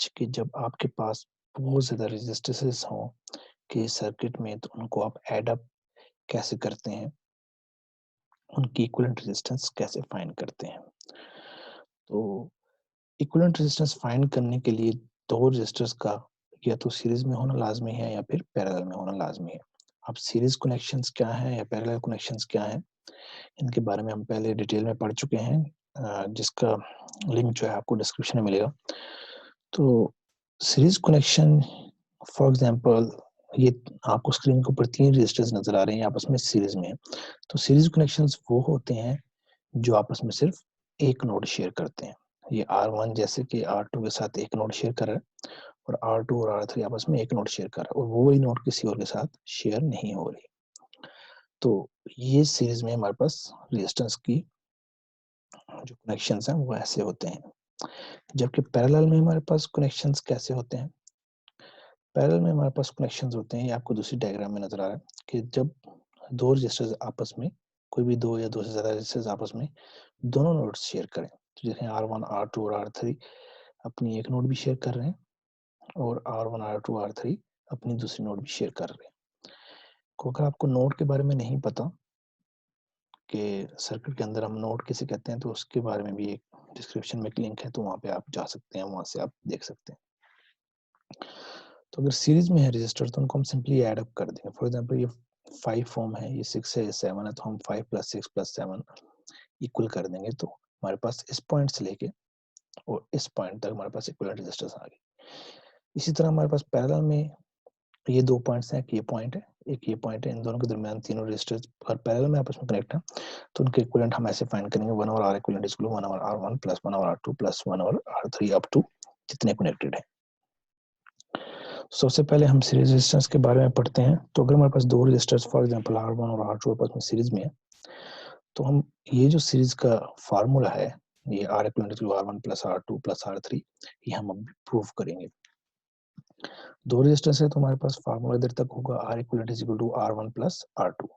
कि जब आपके पास बहुत ज़्यादा रेजिस्टेंसेस हों कि सर्किट में, तो उनको आप ऐड अप कैसे करते हैं? उनकी इक्विवेलेंट रेजिस्टेंस कैसे फाइंड करते हैं? तो इक्विवेलेंट रेजिस्टेंस फाइंड करने के लिए 2 रेजिस्टर्स का या तो सीरीज़ में होना लाज़मी है या फिर पैरेलल में होना लाज़मी है। अब सीरीज़ कनेक्शंस क्या हैं या पैरेलल कनेक्शंस क्या हैं? इनके बारे में हम पहले डिटेल में पढ़ चुके हैं, जिसका लिंक जो है आपको डिस्क्रिप्शन में मिलेगा। तो सीरीज़ कनेक्शन फॉर एग्ज़ाम्पल, ये आपको स्क्रीन के ऊपर 3 रेजिस्टर्स नज़र आ रहे हैं, आपस में सीरीज़ में हैं। तो सीरीज़ कनेक्शंस वो होते हैं जो आपस में सिर्फ़ एक नोड शेयर करते हैं। ये R1 जैसे कि R2 के साथ एक नोड शेयर कर रहा है और R2 और R3 आपस में एक नोड शेयर कर रहा है और वो वाली नोड किसी और के साथ शेयर नहीं हो रही। तो ये सीरीज़ में हमारे पास रेजिस्टेंस की जो कनेक्शंस हैं वो ऐसे होते हैं। जबकि पैरेलल में हमारे पास कनेक्शंस कैसे होते हैं? पैरेलल में हमारे पास कनेक्शंस होते हैं, ये आपको दूसरी डायग्राम में नज़र आ रहा है कि जब 2 रेजिस्टर्स आपस में, कोई भी 2 या 2 से ज़्यादा रेजिस्टर्स आपस में दोनों नोड्स शेयर करें। तो देखें R1, R2 और R3 अपनी एक नोड भी शेयर कर रहे हैं और R1, R2, R3 अपनी दूसरी नोड भी शेयर कर रहे हैं। तो अगर आपको नोड के बारे में नहीं पता कि सर्किट के अंदर हम नोड किसे कहते हैं, तो उसके बारे में भी एक डिस्क्रिप्शन में एक लिंक है, तो वहाँ पे आप जा सकते हैं, वहाँ से आप देख सकते हैं। तो अगर सीरीज में है रजिस्टर तो उनको हम सिंपली ऐड अप कर देंगे। फॉर एग्जांपल ये 5 ओम है, ये 6 है, ये 7 है, तो हम 5 + 6 + 7 इक्वल कर देंगे, तो हमारे पास इस पॉइंट से लेके और इस पॉइंट तक हमारे पास इक्विवेलेंट रेजिस्टेंस आ गई। इसी तरह हमारे पास पैरेलल में ये 2 पॉइंट्स हैं, एक ये पॉइंट है, एक ये पॉइंट है, इन दोनों के दरमियान तीनों रेजिस्टर्स अगर पैरेलल में आपस में कनेक्ट हैं, तो उनके इक्विवेलेंट हम ऐसे फाइंड करेंगे 1 over R equivalent is equal to 1 over R1 + 1 over R2 + 1 over R3 up to जितने कनेक्टेड हैं। सबसे पहले हम सीरीज रेजिस्टेंस के बारे में पढ़ते हैं। तो अगर हमारे पास 2 रेजिस्टर्स फॉर एग्जांपल R1 और R2 आपस में सीरीज में है, तो हम ये जो सीरीज का फार्मूला है, ये R equivalent is R1 + R2 + R3, ये हम अब प्रूव करेंगे। 2 रेजिस्टेंस है तो हमारे पास फार्मूला इधर तक होगा R equivalent is equal to R1 + R2।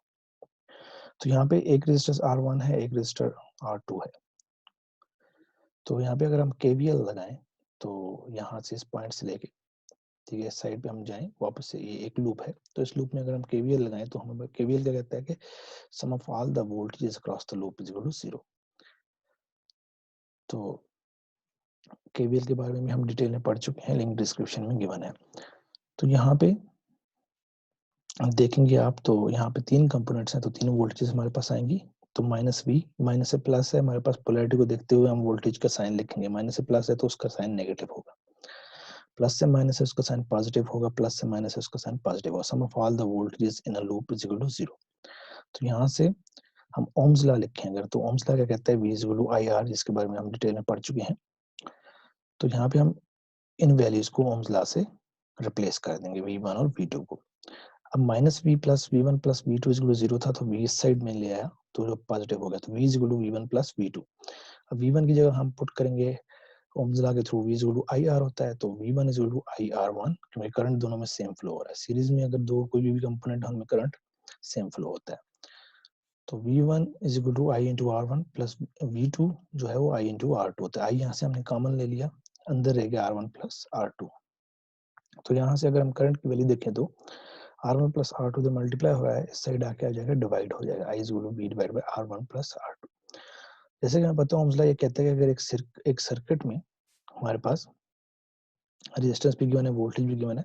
तो यहाँ पे एक रेजिस्टर R1 है, एक रेजिस्टर R2 है। तो यहाँ पे अगर हम केवीएल लगाएं, तो यहाँ से इस पॉइंट से लेके, ठीक है, इस साइड पे हम जाएं, वापस से ये एक लूप है, तो इस लूप में अगर हम केवीएल लगाएं तो हमें केवीएल क्या कहता है कि sum of all the voltages across the loop is equal to 0। तो केवीएल के बारे में हम डिटेल में पढ़ चुके हैं, लिंक डिस्क्रिप्शन में गिवन है। तो यहाँ पे देखेंगे आप, तो यहाँ पे 3 कंपोनेंट्स हैं, तो तीनों वोल्टेजेस हमारे पास आएंगी। तो -V, माइनस से प्लस है, हमारे पास पोलैरिटी को देखते हुए हम वोल्टेज का साइन लिखेंगे। माइनस से प्लस है तो उसका साइन नेगेटिव होगा, प्लस से माइनस है उसका साइन पॉजिटिव होगा, प्लस से माइनस है उसका साइन पॉजिटिव होगा। Sum of all the voltages in a loop is equal to 0। तो यहाँ से हम ओम्स लॉ लिखेंगे, तो ओम्स लॉ क्या कहता है, V is equal to IR, जिसके बारे में हम डिटेल में पढ़ चुके हैं। तो यहाँ पे हम इन वैल्यूज को ओम्स लॉ से रिप्लेस कर देंगे, V1 और V2 को। अब -V + V1 + V2 is equal to 0 था, तो V इस साइड में ले आया, तो जो पॉजिटिव हो गया, तो V is equal to V1 + V2। अब V1 की जगह हम पुट करेंगे ओम्स लॉ के थ्रू, V is equal to IR होता है, तो V1 is equal to IR1, क्योंकि करंट दोनों में सेम फ्लो हो रहा है। सीरीज में अगर दो कोई भी कंपोनेंट उनमें करंट सेम फ्लो होता है, तो V1 is equal to I into R1 plus V2 जो है वो I इंटू R2 होता है। I यहाँ से हमने कॉमन ले लिया, अंदर रह गया R1 + R2। तो यहाँ से अगर हम करंट की वैल्यू देखें तो R1 + R2 से मल्टीप्लाई हो रहा है, इस साइड आके आ जाएगा, डिवाइड हो जाएगा, I is equal to V divide by R1 + R2। जैसे कि मैं पता हूँ, ओम्स लॉ ये कहता है कि अगर एक सर्किट में हमारे पास रेजिस्टेंस भी गिवन है, वोल्टेज भी गिवन है,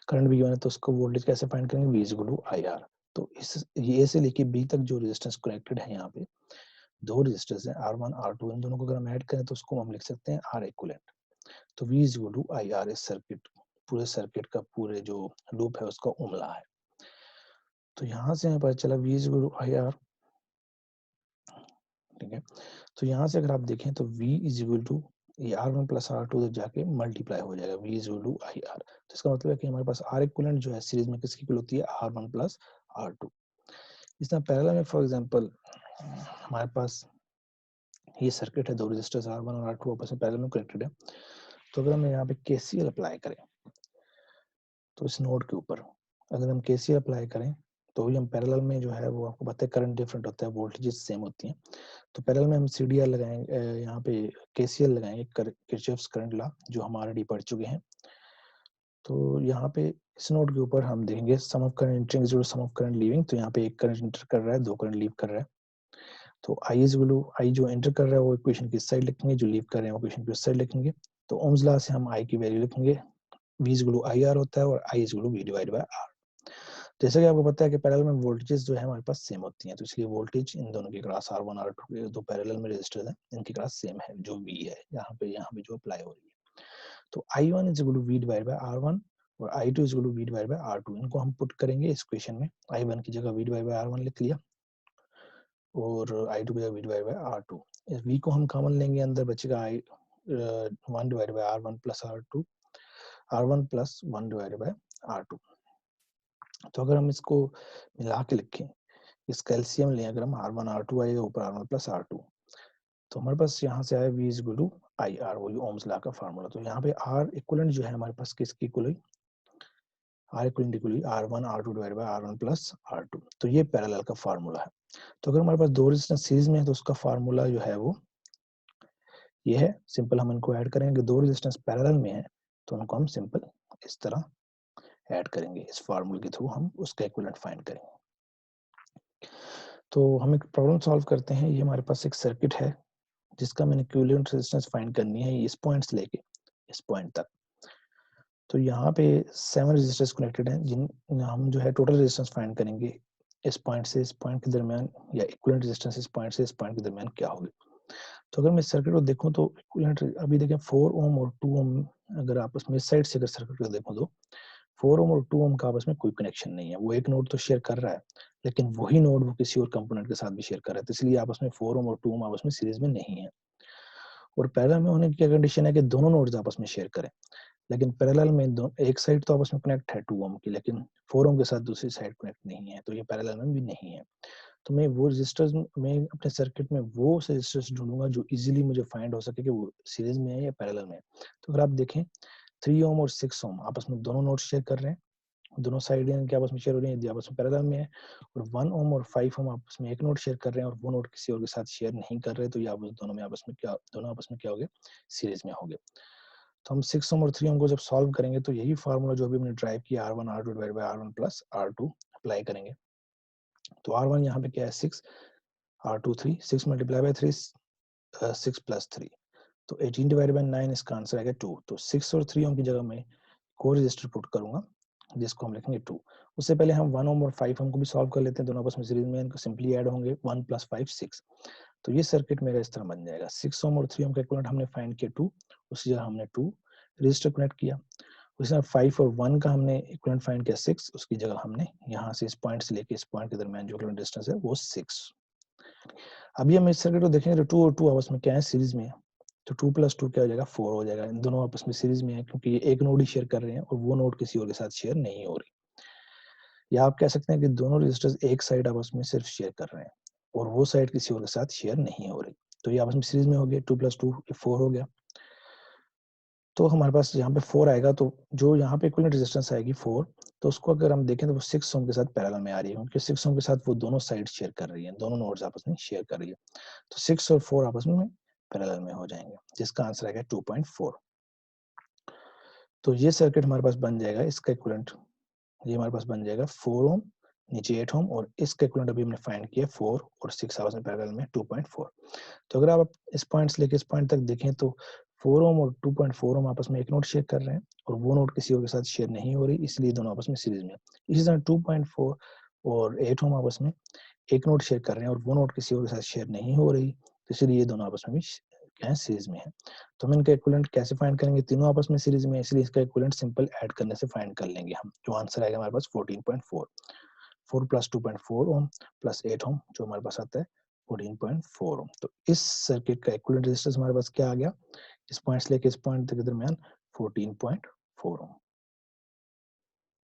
करंट भी गिवन है, तो उसको वोल्टेज कैसे फाइंड करेंगे, V is equal to IR। तो इस ये से लेके B तक जो रेजिस्टेंस कनेक्टेड है, यहाँ पे 2 रेजिस्टर्स हैं R1 R2, इन दोनों को अगर हम ऐड करें तो उसको हम लिख सकते हैं R इक्विवेलेंट। तो V is equal to IR, इस सर्किट, पूरे सर्किट का पूरे जो लूप है उसका ओम लॉ है। तो यहाँ से हमें पता चला V is equal to IR, ठीक है। तो यहाँ से अगर आप देखें तो V इज इक्वल टू ये R1 + R2 जाके मल्टीप्लाई हो जाएगा, V is equal to IR। तो इसका मतलब है कि हमारे पास R इक्विवेलेंट जो है सीरीज में किसकी इक्वल होती है, R1 + R2। इस तरह पैरेलल में फॉर एग्जांपल हमारे पास ये सर्किट है, 2 रेजिस्टर्स R1 और R2 आपस में पैरेलल में कनेक्टेड है। तो अगर हम यहाँ पे KCL अप्लाई करें, तो इस नोड के ऊपर अगर हम KCL अप्लाई करें तो वही हम पैरेलल में जो है वो आपको पता है करंट डिफरेंट होता है, वोल्टेजेस सेम होती हैं। तो पैरेलल में हम सीडीआर लगाएंगे, यहाँ पे केसीएल लगाएंगे, किरचॉफ्स करंट लॉ, जो हम ऑलरेडी पढ़ चुके हैं। तो यहाँ पे इस नोड के ऊपर हम देखेंगे sum of current entering is equal to sum of current leaving. तो यहाँ पे एक करंट एंटर कर रहा है, दो करंट लीव कर रहा है। तो आई इज इक्वल टू, आई जो एंटर कर रहा है वो इक्वेशन की इस साइड लिखेंगे, जो लीव कर रहे हैं वो इक्वेशन की उस साइड लिखेंगे। तो ओम्स लॉ से हम आई की वैल्यू लिखेंगे, V is equal to I R होता है और I is equal to V divide by R। जैसे कि आपको पता है कि पैरेलल में वोल्टेजेस जो है हमारे पास सेम होती हैं, तो इसलिए वोल्टेज इन दोनों की क्लास R1 R2 के दो पैरेलल में रेजिस्टर्स हैं, इनकी क्लास सेम है, जो V है यहाँ पे जो अप्लाई हो रही है। तो I1 is equal to V divide by R1 और I2 is equal to V divide by R2। इनको हम पुट करेंगे इस इक्वेशन में। I1 की जगह V डिवाइड बाय R1 लिख लिया और I2 की जगह V डिवाइड बाय R2। इस V को हम कॉमन लेंगे, अंदर बचेगा I1 divide by R1 plus R2, R1 plus 1 divide by R2। तो अगर हम इसको मिला के लिखें, इसका एलसीएम लें, अगर हम R1 R2 आएगा ऊपर R1 प्लस R2, तो हमारे पास यहाँ से आया V is equal to I R, वही ओम्स लॉ का फार्मूला। तो यहाँ पे R इक्विवेलेंट जो है हमारे पास किसकी इक्वल हुई, R इक्विवेलेंट इक्वल हुई R1 R2 divide by R1 plus R2। तो ये पैरेलल का फार्मूला है। तो अगर हमारे पास दो रेजिस्टेंस सीरीज में है तो उसका फार्मूला जो है वो ये है। सिंपल हम इनको ऐड करेंगे, दो रेजिस्टेंस पैरेलल में है तो उनको हम सिंपल इस तरह ऐड करेंगे, इस फार्मूले के थ्रू हम उसका इक्विवेलेंट फाइंड करेंगे। तो हम एक प्रॉब्लम सॉल्व करते हैं। ये हमारे पास एक सर्किट है जिसका मैंने इक्विवेलेंट रेजिस्टेंस फाइंड करनी है इस पॉइंट से लेके इस पॉइंट तक। तो यहाँ पे 7 रेजिस्टर्स कनेक्टेड हैं, जिन हम जो है टोटल रेजिस्टेंस फाइंड करेंगे इस पॉइंट से इस पॉइंट के दरमियान, या इक्विवेलेंट रेजिस्टेंस इस पॉइंट से इस पॉइंट के दरमियान क्या होगी। तो अगर मैं इस सर्किट को देखूं तो इक्विवेलेंट अभी देखें 4 ओम और 2 ओम, अगर आपस में इस साइड से अगर सर्किट को देखूं तो 4 ओम और 2 ओम का आपस में कोई कनेक्शन नहीं है। वो एक नोड तो शेयर कर रहा है, लेकिन वही नोड वो किसी और कंपोनेंट के साथ भी शेयर कर रहा है, तो इसलिए आपस में 4 ओम और 2 ओम आपस में सीरीज में नहीं है। और पैरेलल में होने की क्या कंडीशन है कि दोनों नोड्स आपस में शेयर करें, लेकिन पैरेलल में एक साइड तो आपस में कनेक्ट है 2 ओम की, लेकिन 4 ओम के साथ दूसरी साइड कनेक्ट नहीं है, तो ये पैरेलल में भी नहीं है। तो मैं वो रेजिस्टर्स में अपने सर्किट में वो रेजिस्टर्स ढूंढूंगा जो इजीली मुझे फाइंड हो सके कि वो सीरीज में है या पैरेलल में है। तो अगर आप देखें 3 ओम और 6 ओम आपस में दोनों नोड्स शेयर कर रहे हैं, दोनों साइड इनके आपस में शेयर हो रही है, आपस में पैरेलल में है। और 1 ओम और 5 ओम आपस में एक नोड शेयर कर रहे हैं और वो नोड किसी और के साथ शेयर नहीं कर रहे, तो ये आपस दोनों में आपस में क्या, दोनों आपस में क्या हो गए, सीरीज में हो गए। तो हम 6 ओम और 3 ओम को जब सॉल्व करेंगे तो यही फार्मूला जो अभी हमने ड्राइव किया R1 R2 divide by R1 plus R2 apply करेंगे। तो R1 यहाँ पे क्या है 6, R2 3, 6 मल्टीप्लाई बाय 3 6 प्लस 3, तो 18 डिवाइड बाय 9, इसका आंसर आएगा 2। तो 6 और 3 ओम की जगह मैं को रजिस्टर पुट करूंगा जिसको हम लिखेंगे 2। उससे पहले हम 1 ओम और 5 ओम को भी सॉल्व कर लेते हैं, दोनों आपस में सीरीज में, इनको सिंपली ऐड होंगे 1 प्लस 5 6। तो ये सर्किट मेरा इस तरह बन जाएगा। 6 ओम और 3 ओम का इक्विवेलेंट हमने फाइंड किया 2, उसी जगह हमने 2 रजिस्टर कनेक्ट किया। उसी तरह 5 और 1 का हमने इक्विवेलेंट फाइंड किया 6, उसकी जगह हमने यहाँ से इस पॉइंट से लेके इस पॉइंट के दरमियान जो इक्विवेलेंट डिस्टेंस है वो 6। अभी हम इस सर्किट को देखेंगे तो 2 और 2 आपस में क्या है, सीरीज में है। तो 2 प्लस 2 क्या हो जाएगा, 4 हो जाएगा। इन दोनों आपस में सीरीज में है क्योंकि ये एक नोड ही शेयर कर रहे हैं और वो नोड किसी और के साथ शेयर नहीं हो रही। या आप कह सकते हैं कि दोनों रजिस्टर्स एक साइड आपस में सिर्फ शेयर कर रहे हैं और वो साइड किसी और के साथ शेयर नहीं हो रही, तो ये आपस में सीरीज में हो गया। 2 प्लस 2 4 हो गया। तो हमारे पास यहाँ पे 4 आएगा, तो जो यहाँ पे इक्विवेलेंट रेजिस्टेंस आएगी 4, तो उसको अगर हम देखें तो वो 6 ओम के साथ पैरेलल में आ रही है, क्योंकि 6 ओम के साथ वो दोनों साइड शेयर कर रही है, दोनों नोड्स आपस में शेयर कर रही है। तो 6 और 4 आपस में पैरेलल में हो जाएंगे, जिसका आंसर आएगा 2.4। तो ये सर्किट हमारे पास बन जाएगा, इसका इक्विवेलेंट ये हमारे पास बन जाएगा 4 ओम, नीचे 8 ओम, और इसका इक्विवेलेंट अभी हमने फाइंड किया 4 और 6 आपस में पैरेलल में 2.4। तो अगर आप इस पॉइंट से लेके इस पॉइंट तक देखें तो 4 ओम और 2.4 ओम आपस में एक नोड शेयर कर रहे हैं और वो नोड किसी और के साथ शेयर नहीं हो रही, इसलिए दोनों आपस में सीरीज में। इसी तरह 2.4 और 8 ओम आपस में एक नोड शेयर कर रहे हैं और वो नोड किसी और के साथ शेयर नहीं हो रही, तो इसलिए ये दोनों आपस में भी क्या है, सीरीज में है। तो हम इनका इक्विवेलेंट कैसे फाइंड करेंगे, तीनों आपस में सीरीज में है, इसलिए इसका इक्विवेलेंट सिंपल ऐड करने से फाइंड कर लेंगे हम। जो आंसर आएगा हमारे पास 14.4, 4 प्लस 2.4 ओम प्लस 8 ओम, जो हमारे पास आता है 14.4 ओम। तो इस सर्किट का इक्विवेलेंट रेजिस्टेंस हमारे पास क्या आ गया, इस पॉइंट से लेके इस पॉइंट के दरमियान 14.4 ओम।